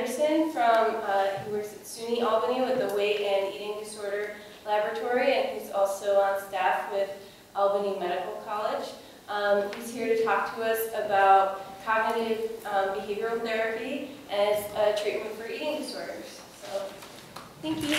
Anderson he works at SUNY Albany with the Weight and Eating Disorder Laboratory, and he's also on staff with Albany Medical College. He's here to talk to us about cognitive behavioral therapy as a treatment for eating disorders. So, thank you.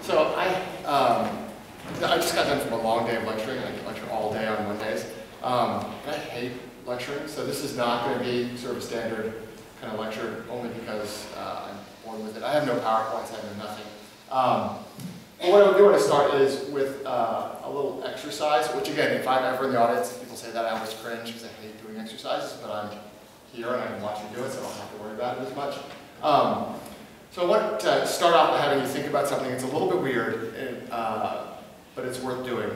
So I just got done from a long day of lecturing. I lecture all day on Mondays. I hate lecturing, so this is not going to be sort of a standard kind of lecture, only because I'm bored with it. I have no PowerPoints, I have no nothing. But what I do want to start is with a little exercise, which again, if I'm ever in the audience, people say that, I always cringe because I hate doing exercises, but I'm here and I can watch you do it, so I don't have to worry about it as much. So I want to start off by having you think about something that's a little bit weird, but it's worth doing.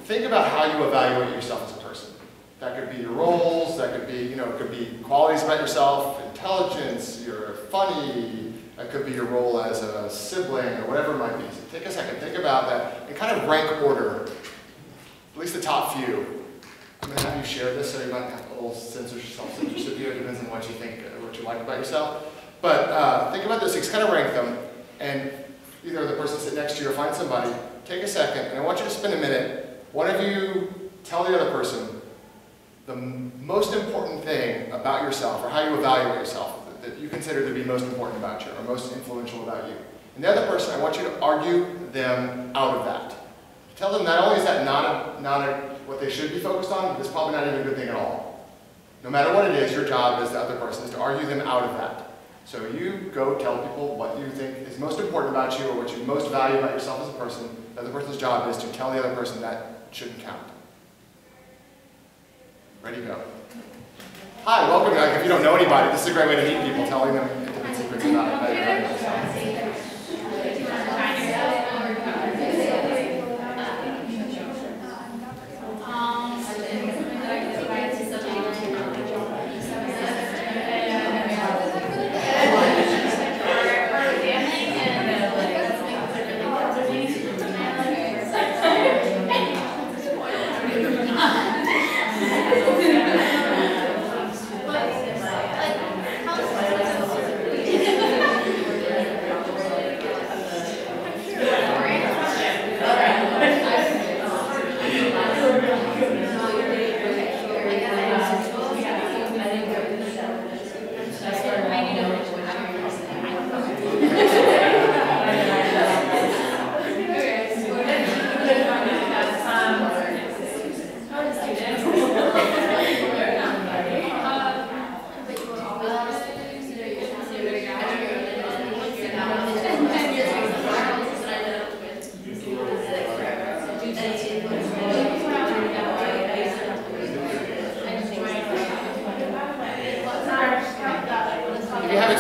Think about how you evaluate yourself as a person. That could be your roles, that could be, it could be qualities about yourself, intelligence, you're funny, that could be your role as a sibling or whatever it might be. So take a second, think about that, and kind of rank order, at least the top few. I'm going to have you share this so you might have a little self-censorship here. It depends on what you think, what you like about yourself. But think about those things, kind of rank them, and either the person sitting next to you or find somebody, take a second, and I want you to spend a minute. One of you tell the other person the most important thing about yourself, or how you evaluate yourself, that you consider to be most important about you, or most influential about you. And the other person, I want you to argue them out of that. Tell them not only is that not what they should be focused on, but it's probably not even a good thing at all. No matter what it is, your job as the other person is to argue them out of that. So you go tell people what you think is most important about you, or what you most value about yourself as a person. The other person's job is to tell the other person that shouldn't count. Ready, go. Hi, welcome. If you don't know anybody, this is a great way to meet people, telling them intimate secrets about it.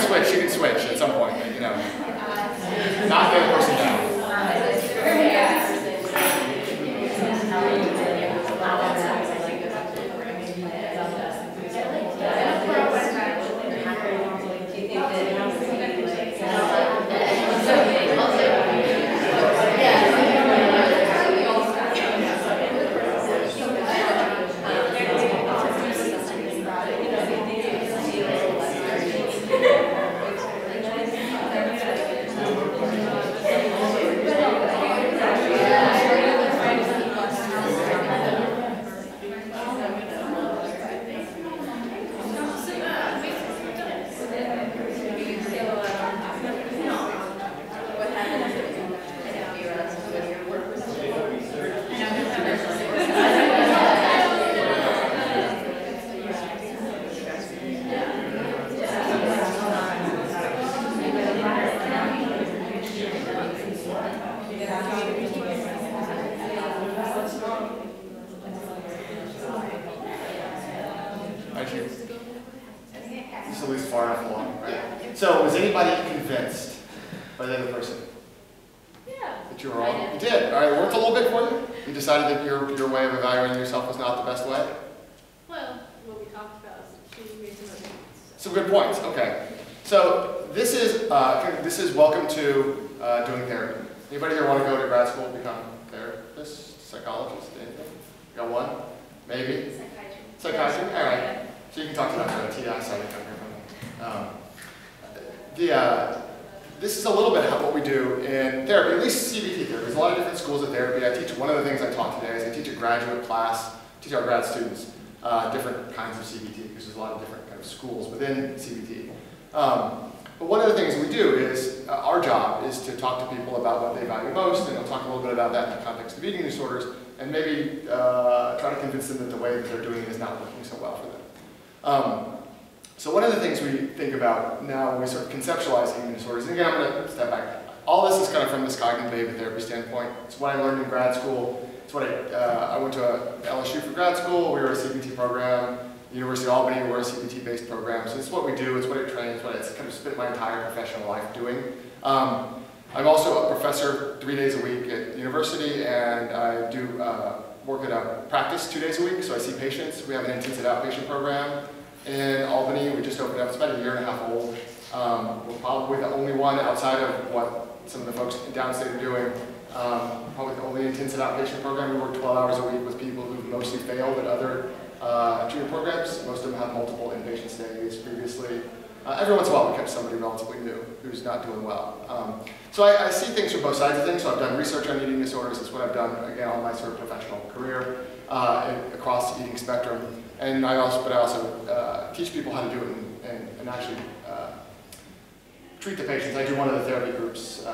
You can switch at some point, Not the other person down. This is at least far enough along, right? So, was anybody convinced by the other person? Yeah. That you were all? You did. All right. It worked a little bit for you. You decided that your way of evaluating yourself was not the best way. Well, what we talked about is some good points. Okay. So this is welcome to doing therapy. Anybody here want to go to grad school, become a therapist, psychologist, anything? Got one? Maybe? Psychiatry. Psychiatry? All right. So So you can talk to Dr. TI side this is a little bit what we do in therapy, at least CBT therapy. There's a lot of different schools of therapy. I teach, one of the things I taught today is I teach a graduate class, teach our grad students different kinds of CBT, because there's a lot of different kind of schools within CBT. But one of the things we do is, our job is to talk to people about what they value most, and we'll talk a little bit about that in the context of eating disorders, and maybe try to convince them that the way that they're doing it is not working so well for them. So one of the things we think about now when we sort of conceptualize eating disorders, and again I'm going to step back, all this is kind of from this cognitive behavior therapy standpoint. It's what I learned in grad school. It's what I went to LSU for grad school. We were a CBT program. University of Albany, we're a CBT-based program. So it's what we do, it's what I train, it's what I kind of spent my entire professional life doing. I'm also a professor 3 days a week at university, and I do work at a practice 2 days a week, so I see patients. We have an intensive outpatient program in Albany. We just opened up, it's about a year and a half old. We're probably the only one outside of what some of the folks in downstate are doing. Probably the only intensive outpatient program. We work 12 hours a week with people who've mostly failed at other treatment programs. Most of them have multiple inpatient stays previously. Every once in a while we catch somebody relatively new who's not doing well. So I see things from both sides of things. So I've done research on eating disorders. It's what I've done, again, all my sort of professional career across the eating spectrum. And I also teach people how to do it and actually treat the patients. I do one of the therapy groups,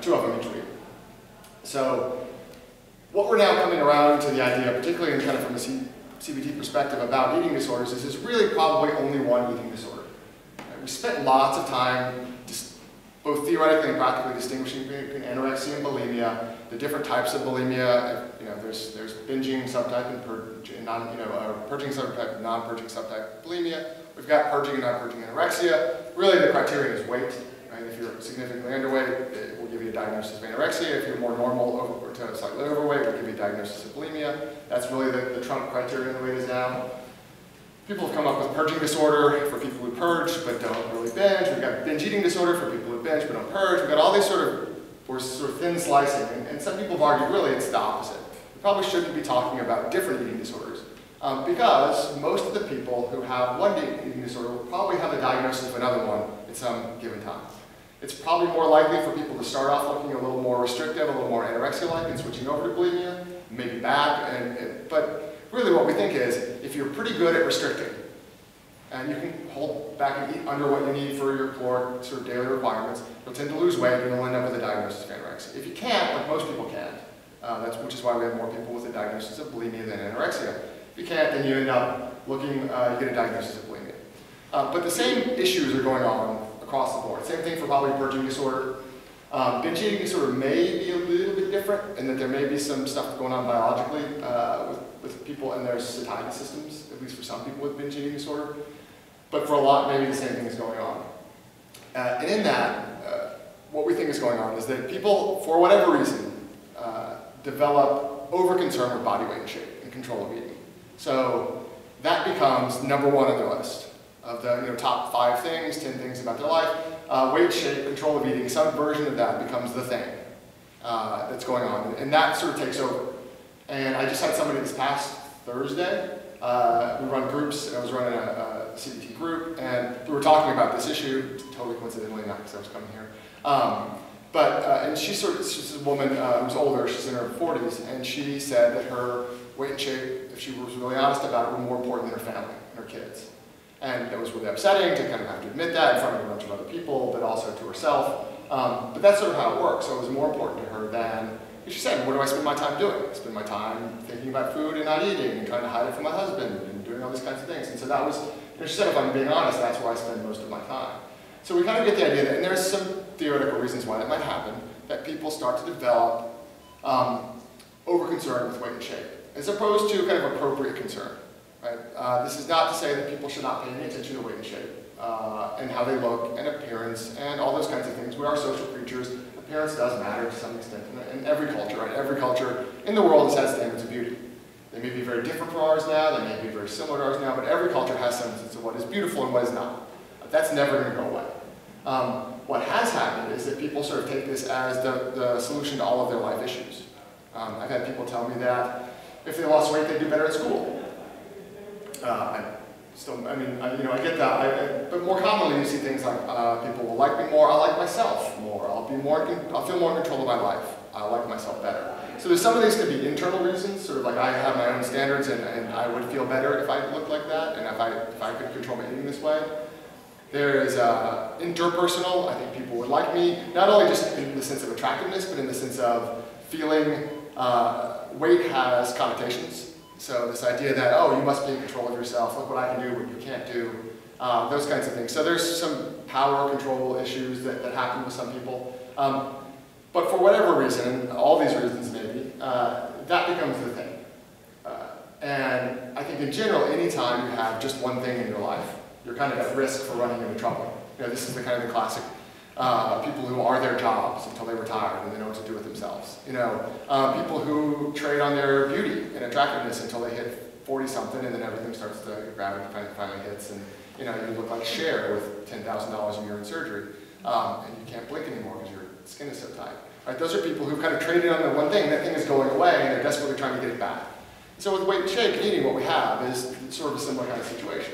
2 of them each week. So what we're now coming around to the idea, particularly in kind of from a CBT perspective about eating disorders, is there's really probably only one eating disorder. We spent lots of time both theoretically and practically distinguishing between anorexia and bulimia, the different types of bulimia. There's binging subtype and purging subtype, non-purging subtype bulimia. We've got purging and non-purging anorexia. Really, the criterion is weight. Right? If you're significantly underweight, it will give you a diagnosis of anorexia. If you're more normal or to slightly overweight, it will give you a diagnosis of bulimia. That's really the trump criterion the way it is now. People have come up with purging disorder for people who purge but don't really binge. We've got binge eating disorder for people who binge but don't purge. We've got all these we're sort of thin slicing, and some people have argued really it's the opposite. We probably shouldn't be talking about different eating disorders because most of the people who have one eating disorder will probably have a diagnosis of another one at some given time. It's probably more likely for people to start off looking a little more restrictive, a little more anorexia-like, and switching over to bulimia, maybe back, but really what we think is, if you're pretty good at restricting, and you can hold back and eat under what you need for your caloric sort of daily requirements, you'll tend to lose weight and you'll end up with a diagnosis of anorexia. If you can't, like most people can't, which is why we have more people with a diagnosis of bulimia than anorexia. If you can't, then you end up looking, you get a diagnosis of bulimia. But the same issues are going on across the board. Same thing for probably purging disorder. Binge eating disorder may be a little bit different in that there may be some stuff going on biologically with people and their satiety systems, at least for some people with binge eating disorder. But for a lot, maybe the same thing is going on. And in that, what we think is going on is that people, for whatever reason, develop over-concern with body weight and shape and control of eating. So that becomes #1 on their list of the top 5 things, 10 things about their life. Weight, shape, control of eating, some version of that becomes the thing that's going on. And that sort of takes over. And I just had somebody this past Thursday. We run groups, and I was running a CBT group, and we were talking about this issue, totally coincidentally, not because I was coming here. And she's a woman who's older, she's in her 40s, and she said that her weight and shape, if she was really honest about it, were more important than her family and her kids. And it was really upsetting to kind of have to admit that in front of a bunch of other people, but also to herself. But that's sort of how it works. So it was more important to her than, she said, what do I spend my time doing? I spend my time thinking about food and not eating and trying to hide it from my husband and doing all these kinds of things. And so that was, she said, if I'm being honest, that's where I spend most of my time. So we kind of get the idea that, and there's some theoretical reasons why that might happen, that people start to develop over-concern with weight and shape, as opposed to kind of appropriate concern. Right? This is not to say that people should not pay any attention to weight and shape, and how they look, and appearance, and all those kinds of things. We are social creatures. Appearance does matter to some extent in every culture, right? Every culture in the world has had standards of beauty. They may be very different from ours now, they may be very similar to ours now, but every culture has some sense of what is beautiful and what is not. That's never going to go away. What has happened is that people sort of take this as the solution to all of their life issues. I've had people tell me that if they lost weight, they'd do better at school. still, I mean, I get that, but more commonly you see things like people will like me more, I'll like myself more, I'll feel more in control of my life, I'll like myself better. So there's some of these could be internal reasons, sort of like I have my own standards and I would feel better if I looked like that and if I could control my eating this way. There is interpersonal, I think people would like me, not only just in the sense of attractiveness, but in the sense of feeling weight has connotations. So this idea that, oh, you must be in control of yourself, look what I can do, what you can't do, those kinds of things. So there's some power control issues that happen with some people. But for whatever reason, and all these reasons maybe, that becomes the thing. And I think in general, anytime you have just one thing in your life, you're kind of at risk for running into trouble. You know, this is the kind of the classic people who are their jobs until they retire and they know what to do with themselves. You know, people who trade on their beauty and attractiveness until they hit 40-something and then everything starts to, gravity finally hits and you know, you look like Cher with $10,000 a year in surgery and you can't blink anymore because your skin is so tight. Right? Those are people who kind of traded on their one thing, that thing is going away and they're desperately trying to get it back. So with weight and shape and eating, what we have is sort of a similar kind of situation.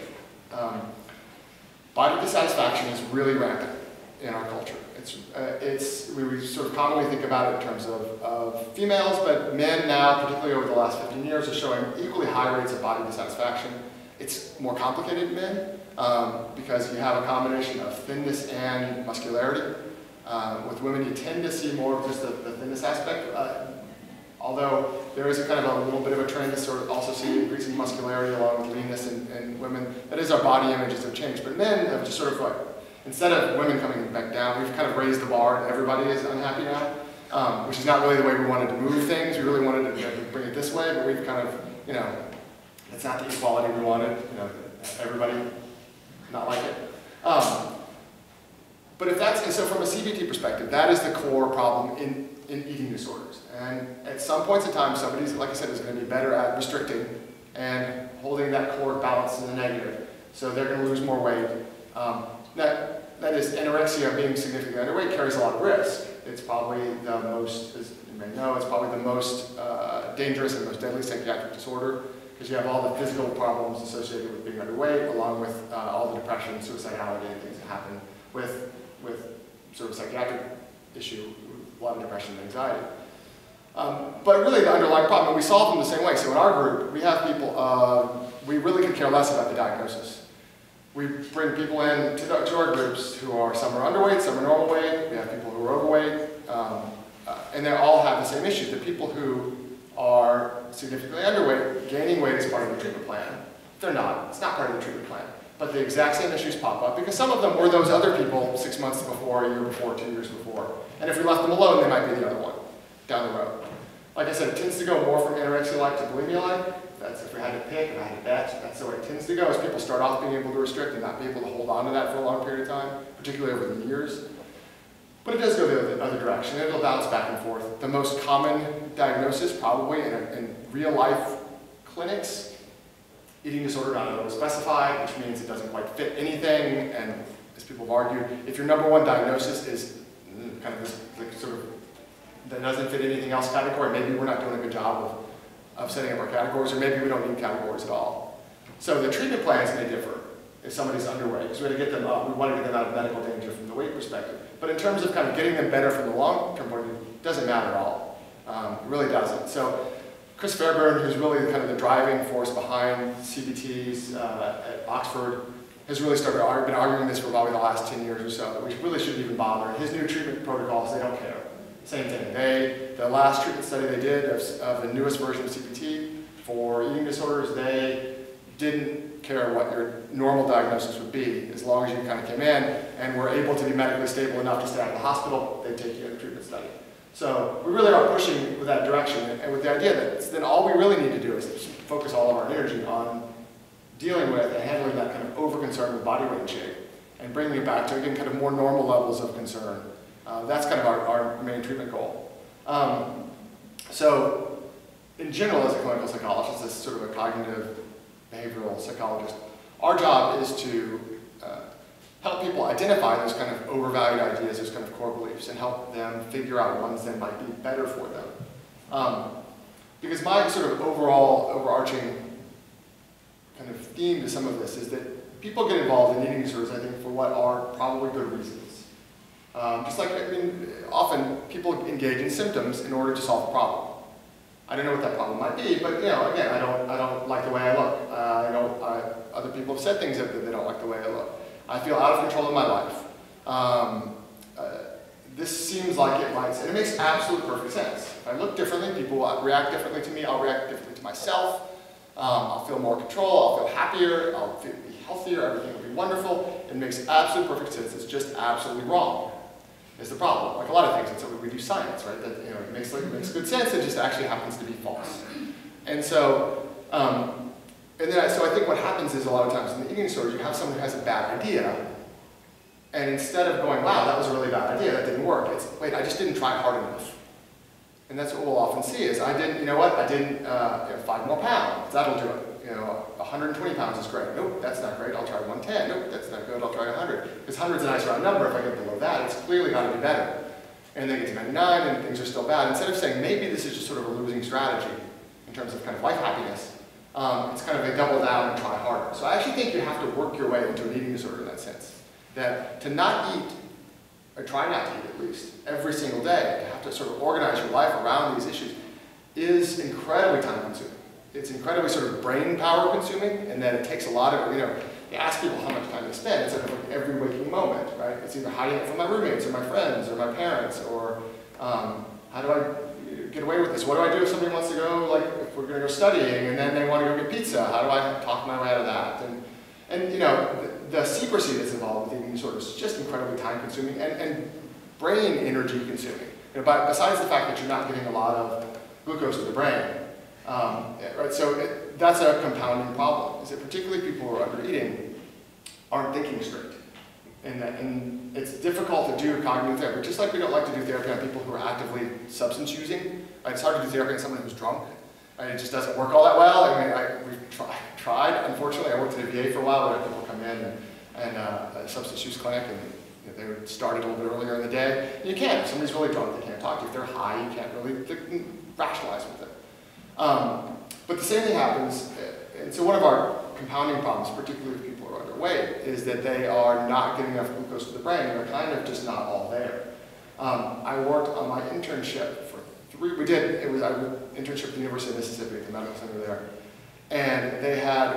Body dissatisfaction is really rampant in our culture. We sort of commonly think about it in terms of females, but men now, particularly over the last 15 years, are showing equally high rates of body dissatisfaction. It's more complicated in men because you have a combination of thinness and muscularity. With women, you tend to see more of just the thinness aspect, although there is a kind of a little bit of a trend to sort of also see increasing muscularity along with leanness in women. That is, our body images have changed, but men have just sort of like, instead of women coming back down, we've kind of raised the bar and everybody is unhappy now, which is not really the way we wanted to move things. We really wanted to bring it this way, but we've kind of, you know, it's not the equality we wanted, you know, everybody not like it. But if that's, and so from a CBT perspective, that is the core problem in eating disorders. And at some points in time, somebody's, like I said, is going to be better at restricting and holding that core balance in the negative. So they're going to lose more weight. That is, anorexia, being significantly underweight, carries a lot of risk. It's probably the most, as you may know, it's probably the most dangerous and most deadly psychiatric disorder because you have all the physical problems associated with being underweight, along with all the depression, suicidality, and things that happen with sort of psychiatric issue, a lot of depression and anxiety. But really the underlying problem, and we solve them the same way. So in our group, we have people, we really could care less about the diagnosis. We bring people in to our groups who are, some are underweight, some are normal weight, we have people who are overweight, and they all have the same issues. The people who are significantly underweight, gaining weight is part of the treatment plan. They're not, it's not part of the treatment plan. But the exact same issues pop up because some of them were those other people 6 months before, a year before, 2 years before. And if we left them alone, they might be the other one down the road. Like I said, it tends to go more from anorexia-like to bulimia-like. That's if we had to pick, if I had to bet, that's the way it tends to go, is people start off being able to restrict and not be able to hold on to that for a long period of time, particularly over the years. But it does go the other direction. It'll bounce back and forth. The most common diagnosis, probably in real-life clinics, eating disorder not specified, which means it doesn't quite fit anything, and as people have argued, if your number one diagnosis is kind of this like, sort of that doesn't fit anything else category, maybe we're not doing a good job of setting up our categories, or maybe we don't need categories at all. So the treatment plans may differ if somebody's underweight, because we want to get them out of medical danger from the weight perspective. But in terms of kind of getting them better from the long-term point of view, it doesn't matter at all. It really doesn't. So Chris Fairburn, who's really kind of the driving force behind CBTs at Oxford, has really been arguing this for probably the last 10 years or so, that we really shouldn't even bother. His new treatment protocols, they don't care. Same thing. The last treatment study they did of the newest version of CBT for eating disorders, they didn't care what your normal diagnosis would be. As long as you kind of came in and were able to be medically stable enough to stay out of the hospital, they'd take you in the treatment study. So we really are pushing with that direction, and with the idea that then all we really need to do is focus all of our energy on dealing with and handling that kind of over-concern with body weight and shape, and bringing it back to, again, kind of more normal levels of concern. That's kind of our main treatment goal. So in general, as a clinical psychologist, as sort of a cognitive behavioral psychologist, our job is to help people identify those kind of overvalued ideas, those kind of core beliefs, and help them figure out ones that might be better for them. Because my sort of overarching kind of theme to some of this is that people get involved in eating disorders, I think, for what are probably good reasons. Just like, I mean, often people engage in symptoms in order to solve a problem. I don't know what that problem might be, but you know, again, I don't like the way I look. Other people have said things that they don't like the way I look. I feel out of control in my life. This seems like it might, and it makes absolute perfect sense. If I look differently, people will react differently to me. I'll react differently to myself. I'll feel more control. I'll feel happier. I'll be healthier. Everything will be wonderful. It makes absolute perfect sense. It's just absolutely wrong. Is the problem. Like a lot of things, it's so we do science, right? That you know, it makes good sense. It just actually happens to be false. And so, so I think what happens is a lot of times in the eating disorders, you have someone who has a bad idea, and instead of going, wow, that was a really bad idea, that didn't work, it's, wait, I just didn't try hard enough. And that's what we'll often see is, I didn't, you know what, I didn't, 5 more pounds, that'll do it. You know, 120 pounds is great. Nope, that's not great, I'll try 110. Nope, that's not good, I'll try 100. Because 100 is a nice round number. If I get below that, it's clearly got to be better. And then get to 99 and things are still bad. Instead of saying, maybe this is just sort of a losing strategy in terms of kind of life happiness, it's kind of a double down and try harder. So I actually think you have to work your way into an eating disorder in that sense. That to not eat, or try not to eat at least, every single day, to have to sort of organize your life around these issues, is incredibly time consuming. It's incredibly sort of brain power consuming, and that it takes a lot of, you know, you ask people how much time they spend, it's like every waking moment, right? It's either hiding it from my roommates or my friends or my parents, or how do I get away with this? What do I do if somebody wants to go, like, if we're going to go studying and then they want to go get pizza? How do I talk my way out of that? And you know, the secrecy that's involved with eating disorders is just incredibly time consuming and brain energy consuming. You know, besides the fact that you're not getting a lot of glucose to the brain, right? So that's a compounding problem, is that particularly people who are under eating aren't thinking straight. And it's difficult to do cognitive therapy, just like we don't like to do therapy on people who are actively substance using. Right? It's hard to do therapy on someone who's drunk. Right? It just doesn't work all that well. I mean, we've tried. Unfortunately, I worked at a VA for a while where people come in and a substance use clinic, and you know, they would start a little bit earlier in the day. And you can't. If somebody's really drunk, they can't talk to you. If they're high, you can't really rationalize with it. But the same thing happens, and so one of our compounding problems, particularly if people are underweight, is that they are not getting enough glucose to the brain, and they're kind of just not all there. I worked on my internship for I did an internship at the University of Mississippi at the medical center there, and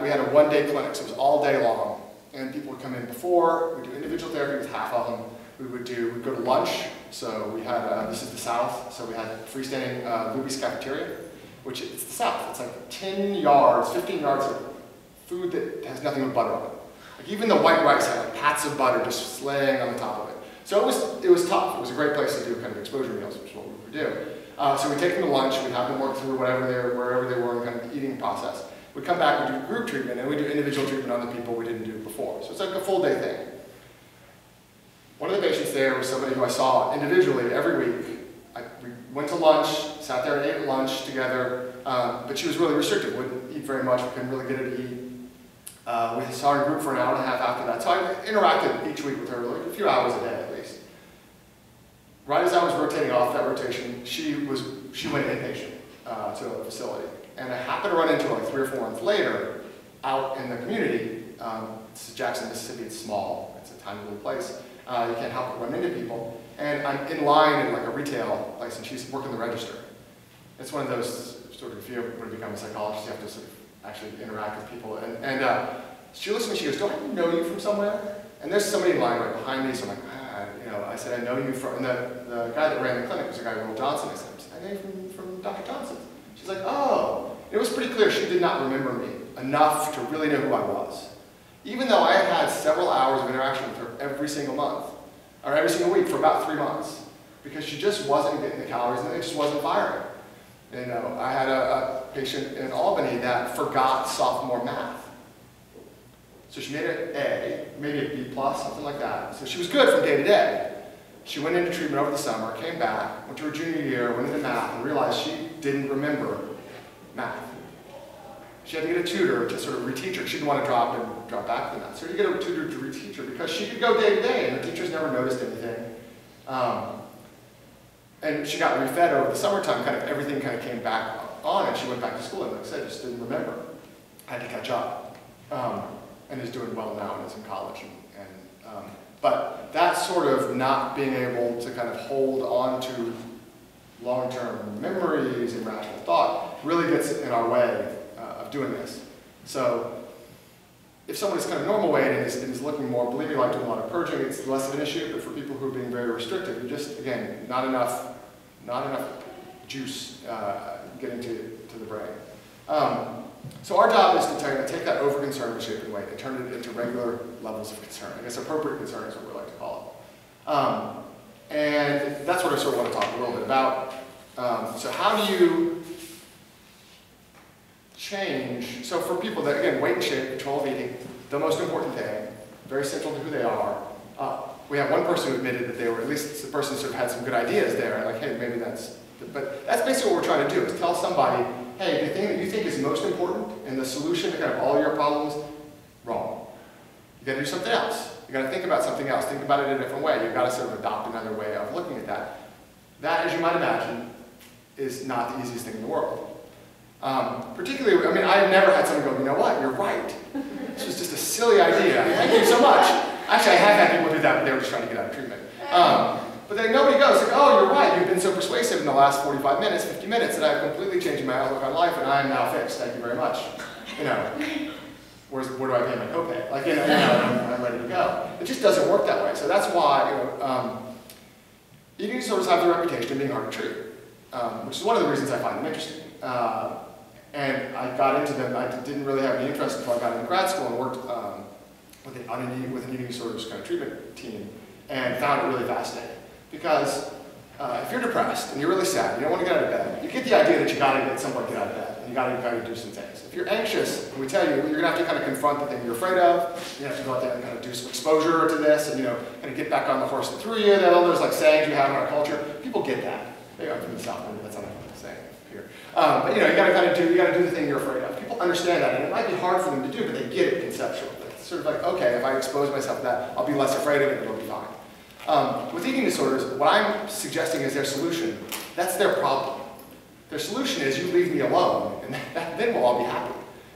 we had a one-day clinic, so it was all day long, and people would come in before, we'd do individual therapy with half of them, we'd go to lunch, so we had, this is the South, so we had freestanding Luby's cafeteria, which it's the South. It's like 10 yards, 15 yards of food that has nothing but butter on it. Like even the white rice had like pats of butter just slaying on the top of it. So it was tough. It was a great place to do kind of exposure meals, which is what we would do. So we'd take them to lunch, we'd have them work through wherever they were in kind of the eating process. We'd come back, we'd do group treatment, and we'd do individual treatment on the people we didn't do before. So it's like a full day thing. One of the patients there was somebody who I saw individually every week. We went to lunch, sat there and ate lunch together, but she was really restricted, wouldn't eat very much, we couldn't really get her to eat. We saw her in group for an hour and a half after that, so I interacted each week with her like a few hours a day at least. Right as I was rotating off that rotation, she went inpatient to a facility, and I happened to run into her like 3 or 4 months later out in the community. This is Jackson, Mississippi, it's small, it's a tiny little place. You can't help but run into people. And I'm in line in like a retail place, and she's working the register. It's one of those sort of, if you ever want to become a psychologist, you have to sort of actually interact with people. And she looks at me, she goes, "Do I know you from somewhere?" And there's somebody in line right behind me, so I'm like, you know, I said, "I know you from," and the guy that ran the clinic was a guy, Will Johnson. I said, "I know you from Dr. Johnson." She's like, "Oh." It was pretty clear she did not remember me enough to really know who I was. Even though I had had several hours of interaction with her every single month, or every single week for about 3 months, because she just wasn't getting the calories and it just wasn't firing. You know, I had a patient in Albany that forgot sophomore math. So she made an A, maybe a B plus, something like that. So she was good from day to day. She went into treatment over the summer, came back, went to her junior year, went into math, and realized she didn't remember math. She had to get a tutor to sort of reteach her. She didn't want to drop back the math. So you get a tutor to reteach her because she could go day to day, and the teachers never noticed anything. And she got refed over the summertime, kind of everything kind of came back on, and she went back to school, and like I said, just didn't remember. I had to catch up. and is doing well now and is in college. But that sort of not being able to kind of hold on to long-term memories and rational thought really gets in our way of doing this. So if someone is kind of normal weight and is looking more bulimic, like doing a lot of purging, it's less of an issue. But for people who are being very restrictive, you just, again, not enough juice getting to the brain. So our job is to take that over-concern with shaping weight and turn it into regular levels of concern. I guess appropriate concern is what we like to call it. And that's what I sort of want to talk a little bit about. So how do you change? So for people that, again, weight and shape, control of eating, the most important thing, very central to who they are. We have one person who admitted that they were, at least the person sort of had some good ideas there, like, hey, maybe that's, but that's basically what we're trying to do, is tell somebody, hey, the thing that you think is most important and the solution to kind of all your problems, wrong. You got to do something else. You got to think about something else. Think about it in a different way. You've got to sort of adopt another way of looking at that. That, as you might imagine, is not the easiest thing in the world. Particularly, I mean, I've never had someone go, you know what, you're right. This was just a silly idea. Thank you so much. Actually, I have had people do that, but they were just trying to get out of treatment. But then nobody goes, like, oh, you're right, you've been so persuasive in the last 45 minutes, 50 minutes, that I've completely changed my outlook on life, and I am now fixed. Thank you very much. You know, where do I pay my copay? Like, you know, I'm ready to go. It just doesn't work that way. So that's why, you know, eating disorders have the reputation of being hard to treat, which is one of the reasons I find them interesting. And I got into them, I didn't really have any interest until I got into grad school and worked with an eating disorders kind of treatment team, and found it really fascinating. Because if you're depressed and you're really sad, you don't want to get out of bed, you get the idea that you got to get someone to get out of bed, and you got to kind of do some things. If you're anxious, and we tell you, you're going to have to kind of confront the thing you're afraid of, you have to go out there and kind of do some exposure to this, and, you know, kind of get back on the horse that threw you. There are all those like sayings we have in our culture. People get that. Maybe I'm from the South, maybe that's not a saying here. But you know, you got to kind of do the thing you're afraid of. People understand that, and it might be hard for them to do, but they get it conceptually. It's sort of like, okay, if I expose myself to that, I'll be less afraid of it, it'll be fine. With eating disorders, what I'm suggesting is their solution. That's their problem. Their solution is you leave me alone, and then we'll all be happy,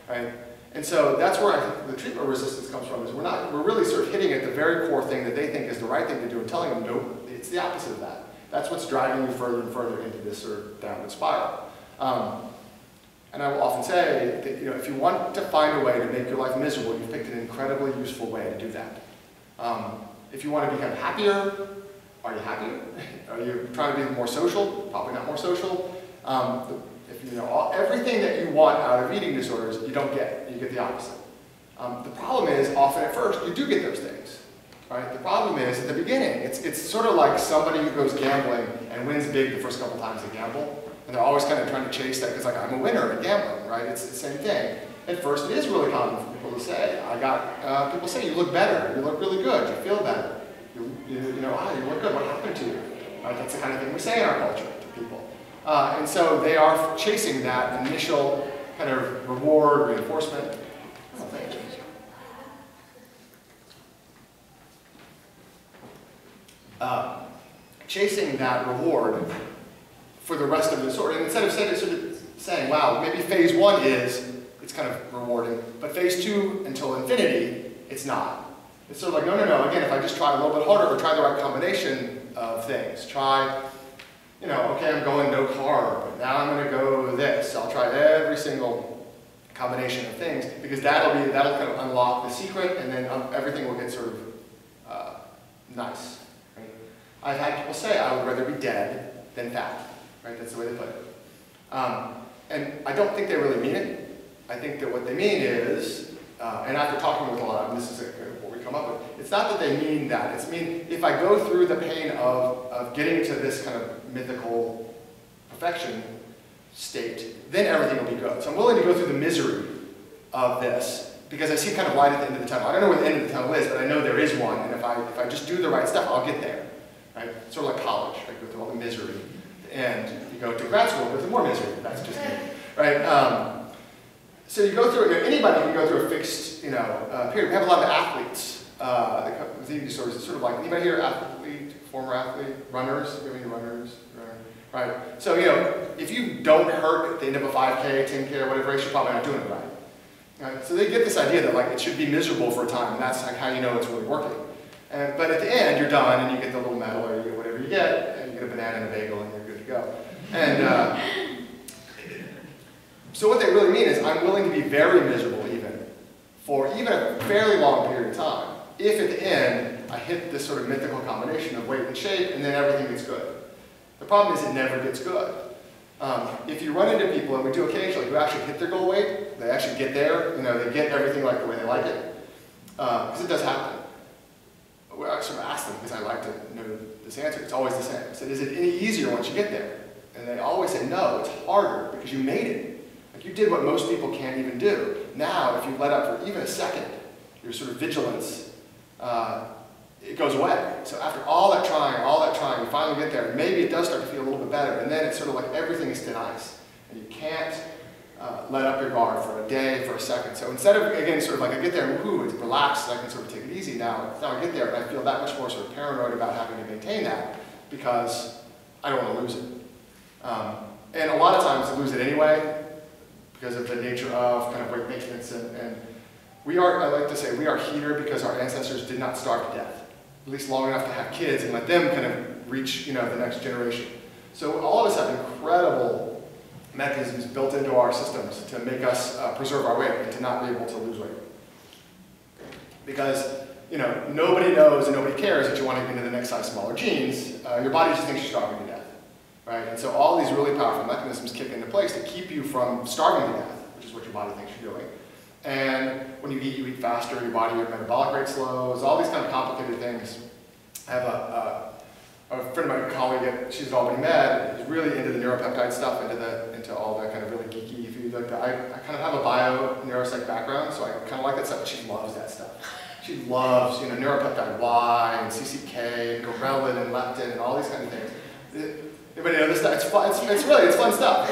right? And so that's where I think the treatment resistance comes from. Is we're really sort of hitting at the very core thing that they think is the right thing to do, and telling them no, it's the opposite of that. That's what's driving you further and further into this sort of downward spiral. And I will often say that, you know, if you want to find a way to make your life miserable, you've picked an incredibly useful way to do that. If you want to become happier, are you happier? Are you trying to be more social? Probably not more social. If you know everything that you want out of eating disorders, you don't get. You get the opposite. The problem is, often at first, you do get those things. Right? The problem is, at the beginning, it's sort of like somebody who goes gambling and wins big the first couple times they gamble. And they're always kind of trying to chase that because, like, I'm a winner at gambling, right? It's the same thing. At first, it is really common for people to say, people say, you look better, you look really good, you feel better. You know, you look good, what happened to you? Right? That's the kind of thing we say in our culture to people. And so they are chasing that initial kind of reward, reinforcement. Oh, thank you. Chasing that reward for the rest of the disorder. And instead of saying, wow, maybe phase one it's kind of rewarding, but phase two until infinity, it's not. It's sort of like, no, again, if I just try a little bit harder or try the right combination of things, try, you know, okay, I'm going no carb, but now I'm going to go this. I'll try every single combination of things, because that'll kind of unlock the secret, and then everything will get sort of nice. Right? I've had people say, I would rather be dead than fat. Right? That's the way they put it. And I don't think they really mean it. I think that what they mean is, and after talking with a lot of them, this is what we come up with, it's not that they mean that. It's mean, if I go through the pain of getting to this kind of mythical perfection state, then everything will be good. So I'm willing to go through the misery of this, because I see kind of light at the end of the tunnel. I don't know where the end of the tunnel is, but I know there is one, and if I just do the right stuff, I'll get there. Right? Sort of like college, right? Go through all the misery. And you go to grad school with more misery. That's just me, right? So you go through, anybody can go through a fixed, period. We have a lot of athletes with eating disorders. It's sort of like, anybody here athlete, former athlete, runners? You have any runners? Right? So, if you don't hurt at the end of a 5K, 10K, or whatever race, you're probably not doing it right. Right? So they get this idea that like it should be miserable for a time, and that's like how you know it's really working. But at the end, you're done, and you get the little medal, or you get whatever you get, and you get a banana and a bagel, and you're good to go. And so what they really mean is, I'm willing to be very miserable for even a fairly long period of time, if at the end, I hit this sort of mythical combination of weight and shape, and then everything gets good. The problem is it never gets good. If you run into people, and we do occasionally, who actually hit their goal weight, they actually get there, they get everything like the way they like it, because it does happen. I sort of ask them, because I like to know this answer, it's always the same. I said, is it any easier once you get there? And they always say, no, it's harder, because you made it. Like you did what most people can't even do. Now, if you let up for even a second, your sort of vigilance, it goes away. So after all that trying, you finally get there, and maybe it does start to feel a little bit better, and then it's sort of like everything is thin ice. And you can't let up your guard for a day, for a second. So instead of, again, sort of like I get there and woohoo, it's relaxed, I can sort of take it easy now. Now I get there and I feel that much more sort of paranoid about having to maintain that because I don't want to lose it. And a lot of times I lose it anyway because of the nature of kind of weight maintenance. And we are, I like to say, we are here because our ancestors did not starve to death, at least long enough to have kids and let them kind of reach, the next generation. So all of us have incredible mechanisms built into our systems to make us preserve our weight and to not be able to lose weight. Because, nobody knows and nobody cares that you want to get into the next size smaller jeans. Your body just thinks you're starving to death, right? And so all these really powerful mechanisms kick into place to keep you from starving to death, which is what your body thinks you're doing. And when you eat faster, your body, your metabolic rate slows, all these kind of complicated things. I have a friend of mine, a colleague, she's at Albany Med, is really into the neuropeptide stuff, into all that kind of really geeky food like that. I kind of have a bio-neuropsych background, so I kind of like that stuff, but she loves that stuff. She loves, neuropeptide Y and CCK and ghrelin and leptin and all these kind of things. Anybody know this stuff? It's fun. It's fun stuff.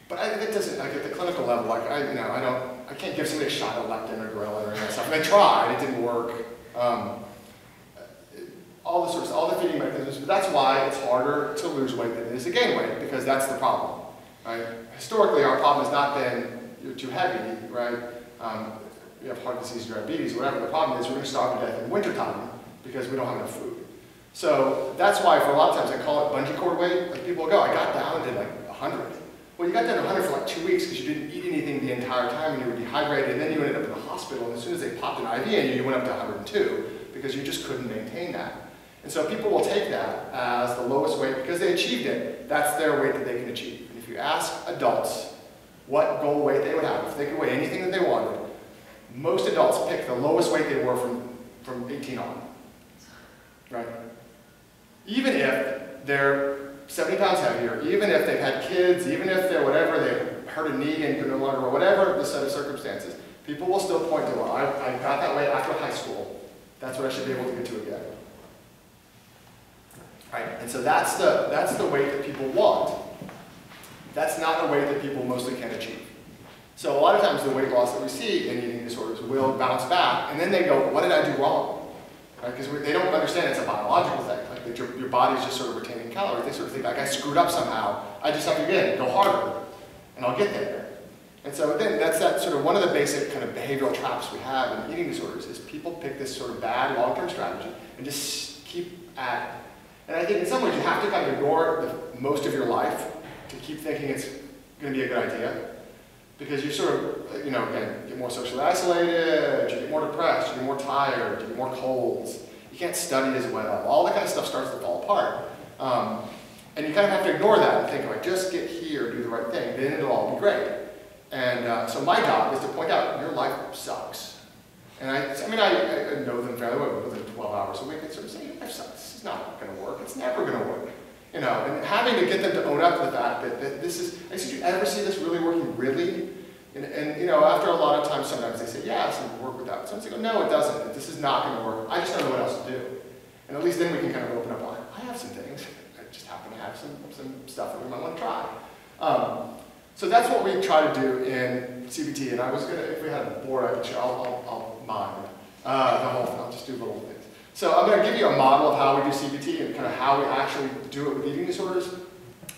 But it doesn't, like at the clinical level, like I can't give somebody a shot of leptin or ghrelin or any of that stuff. And I tried, it didn't work. All the feeding mechanisms, but that's why it's harder to lose weight than it is to gain weight, because that's the problem, right? Historically, our problem has not been you're too heavy, right? You have heart disease, diabetes, whatever. The problem is we're going to starve to death in wintertime because we don't have enough food. So that's why for a lot of times I call it bungee cord weight. Like people go, I got down to like 100. Well, you got down to 100 for like 2 weeks because you didn't eat anything the entire time and you were dehydrated, and then you ended up in the hospital, and as soon as they popped an IV in you went up to 102 because you just couldn't maintain that. And so people will take that as the lowest weight because they achieved it. That's their weight that they can achieve. And if you ask adults what goal weight they would have, if they could weigh anything that they wanted, most adults pick the lowest weight they were from 18 on, right? Even if they're 70 pounds heavier, even if they've had kids, even if they're whatever, they hurt a knee and can no longer, or whatever the set of circumstances, people will still point to, well, I got that weight after high school. That's what I should be able to get to again. Right? And so that's the weight that people want. That's not a weight that people mostly can achieve. So a lot of times the weight loss that we see in eating disorders will bounce back, and then they go, what did I do wrong? Right? Because they don't understand it's a biological thing, like that your body's just sort of retaining calories. They sort of think, like, I screwed up somehow. I just have to, again, go harder, and I'll get there. And so then that's that sort of one of the basic kind of behavioral traps we have in eating disorders is people pick this sort of bad long-term strategy and just keep at it. And I think in some ways you have to kind of ignore most of your life to keep thinking it's going to be a good idea. Because you sort of, again, get more socially isolated, you get more depressed, you get more tired, you get more colds, you can't study as well. All that kind of stuff starts to fall apart. And you kind of have to ignore that and think, like, just get here, do the right thing, then it'll all be great. And so my job is to point out, your life sucks. And I know them fairly well, within 12 hours a week, I sort of say, your life sucks. This is not going to work. It's never going to work. And having to get them to own up to the fact that this is, did you ever see this really working, really? And after a lot of times, sometimes they say, yes, and we'll work with that. Sometimes they go, no, it doesn't. This is not going to work. I just don't know what else to do. And at least then we can kind of open up on, I have some things. I just happen to have some stuff that we might want to try. So that's what we try to do in CBT. And I was going to, if we had a board, I could show, I'll mime the whole thing. I'll just do little things. So I'm going to give you a model of how we do CBT and kind of how we actually do it with eating disorders.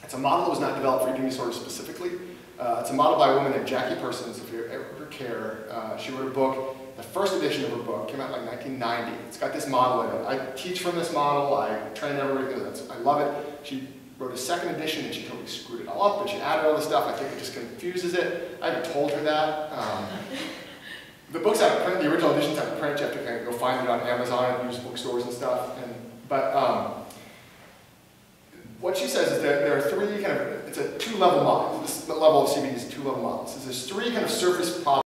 It's a model that was not developed for eating disorders specifically. It's a model by a woman named Jackie Persons, if you ever care. She wrote a book. The first edition of her book came out in like 1990. It's got this model in it. I teach from this model. I train everybody. I love it. She wrote a second edition and she totally screwed it all up, and she added all this stuff. I think it just confuses it. I haven't told her that. The book's out of print. The original edition's out of print. You have to kind of go find it on Amazon and used bookstores and stuff. But what she says is that there are three kind of, it's a two-level model. This level of CBD is a two-level model. So there's three kind of surface problems